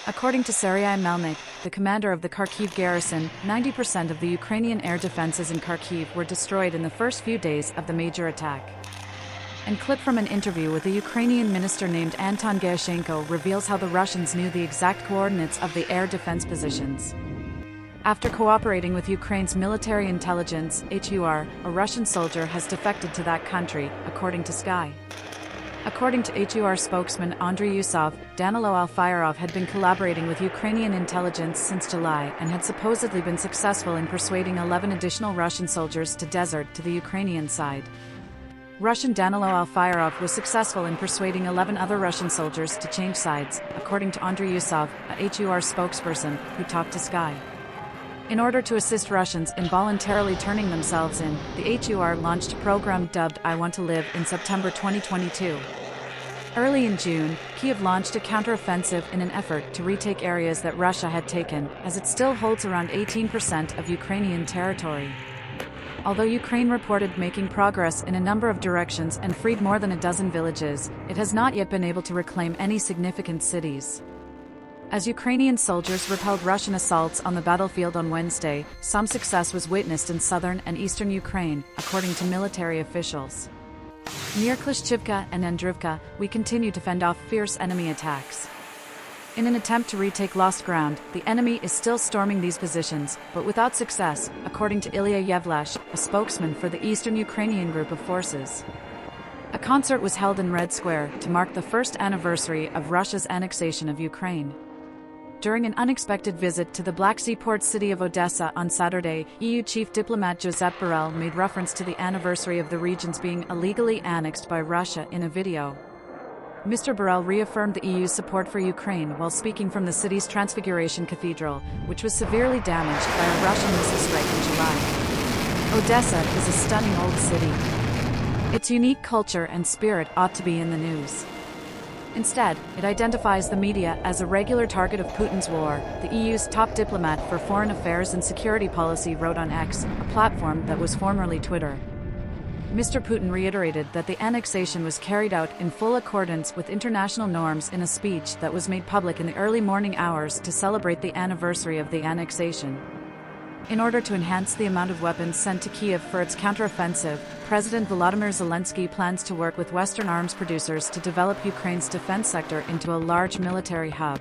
According to Serhiy Melnik, the commander of the Kharkiv garrison, 90% of the Ukrainian air defenses in Kharkiv were destroyed in the first few days of the major attack. And clip from an interview with a Ukrainian minister named Anton Gyashenko reveals how the Russians knew the exact coordinates of the air defense positions. After cooperating with Ukraine's military intelligence, HUR, a Russian soldier has defected to that country, according to Sky. According to HUR spokesman Andriy Yusov, Danilo Alfayarov had been collaborating with Ukrainian intelligence since July and had supposedly been successful in persuading 11 additional Russian soldiers to desert to the Ukrainian side. Russian Danilo Alfayarov was successful in persuading 11 other Russian soldiers to change sides, according to Andriy Yusov, a HUR spokesperson, who talked to Sky. In order to assist Russians in voluntarily turning themselves in, the HUR launched a program dubbed I Want to Live in September 2022. Early in June, Kyiv launched a counteroffensive in an effort to retake areas that Russia had taken, as it still holds around 18% of Ukrainian territory. Although Ukraine reported making progress in a number of directions and freed more than a dozen villages, it has not yet been able to reclaim any significant cities. As Ukrainian soldiers repelled Russian assaults on the battlefield on Wednesday, some success was witnessed in southern and eastern Ukraine, according to military officials. Near Klishchivka and Andrivka, we continue to fend off fierce enemy attacks. In an attempt to retake lost ground, the enemy is still storming these positions, but without success, according to Ilya Yevlash, a spokesman for the Eastern Ukrainian Group of Forces. A concert was held in Red Square to mark the first anniversary of Russia's annexation of Ukraine. During an unexpected visit to the Black Sea port city of Odessa on Saturday, EU chief diplomat Josep Borrell made reference to the anniversary of the regions being illegally annexed by Russia in a video. Mr. Borrell reaffirmed the EU's support for Ukraine while speaking from the city's Transfiguration Cathedral, which was severely damaged by a Russian missile strike in July. Odessa is a stunning old city. Its unique culture and spirit ought to be in the news. Instead, it identifies the media as a regular target of Putin's war, the EU's top diplomat for foreign affairs and security policy wrote on X, a platform that was formerly Twitter. Mr. Putin reiterated that the annexation was carried out in full accordance with international norms in a speech that was made public in the early morning hours to celebrate the anniversary of the annexation. In order to enhance the amount of weapons sent to Kyiv for its counteroffensive, President Volodymyr Zelensky plans to work with Western arms producers to develop Ukraine's defense sector into a large military hub.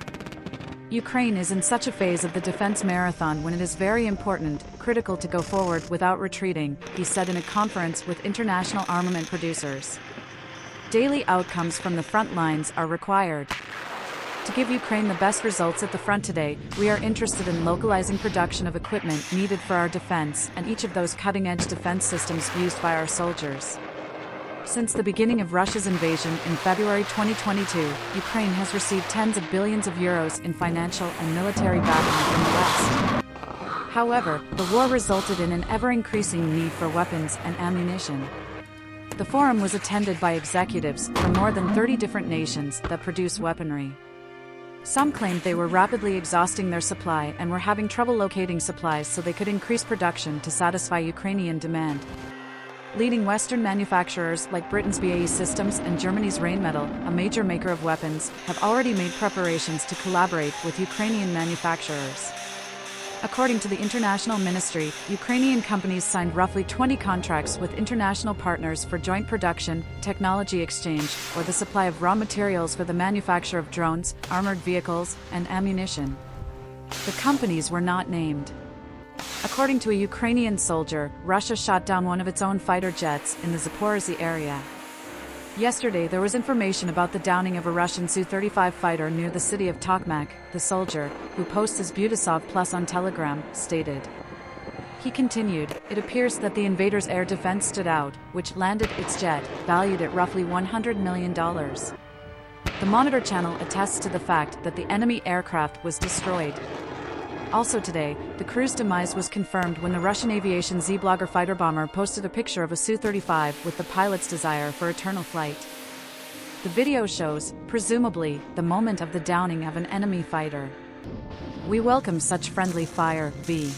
Ukraine is in such a phase of the defense marathon when it is very important, critical to go forward without retreating, he said in a conference with international armament producers. Daily outcomes from the front lines are required. To give Ukraine the best results at the front today, we are interested in localizing production of equipment needed for our defense and each of those cutting-edge defense systems used by our soldiers. Since the beginning of Russia's invasion in February 2022, Ukraine has received tens of billions of euros in financial and military backing from the West. However, the war resulted in an ever-increasing need for weapons and ammunition. The forum was attended by executives from more than 30 different nations that produce weaponry. Some claimed they were rapidly exhausting their supply and were having trouble locating supplies so they could increase production to satisfy Ukrainian demand. Leading Western manufacturers like Britain's BAE Systems and Germany's Rheinmetall, a major maker of weapons, have already made preparations to collaborate with Ukrainian manufacturers. According to the International Ministry, Ukrainian companies signed roughly 20 contracts with international partners for joint production, technology exchange, or the supply of raw materials for the manufacture of drones, armored vehicles, and ammunition. The companies were not named. According to a Ukrainian soldier, Russia shot down one of its own fighter jets in the Zaporizhzhia area. Yesterday there was information about the downing of a Russian Su-35 fighter near the city of Tokmak, the soldier, who posts his Butasov Plus on Telegram, stated. He continued, it appears that the invaders' air defense stood out, which landed its jet, valued at roughly $100 million. The Monitor channel attests to the fact that the enemy aircraft was destroyed. Also today, the crew's demise was confirmed when the Russian aviation Z-Blogger fighter bomber posted a picture of a Su-35 with the pilot's desire for eternal flight. The video shows, presumably, the moment of the downing of an enemy fighter. We welcome such friendly fire, v.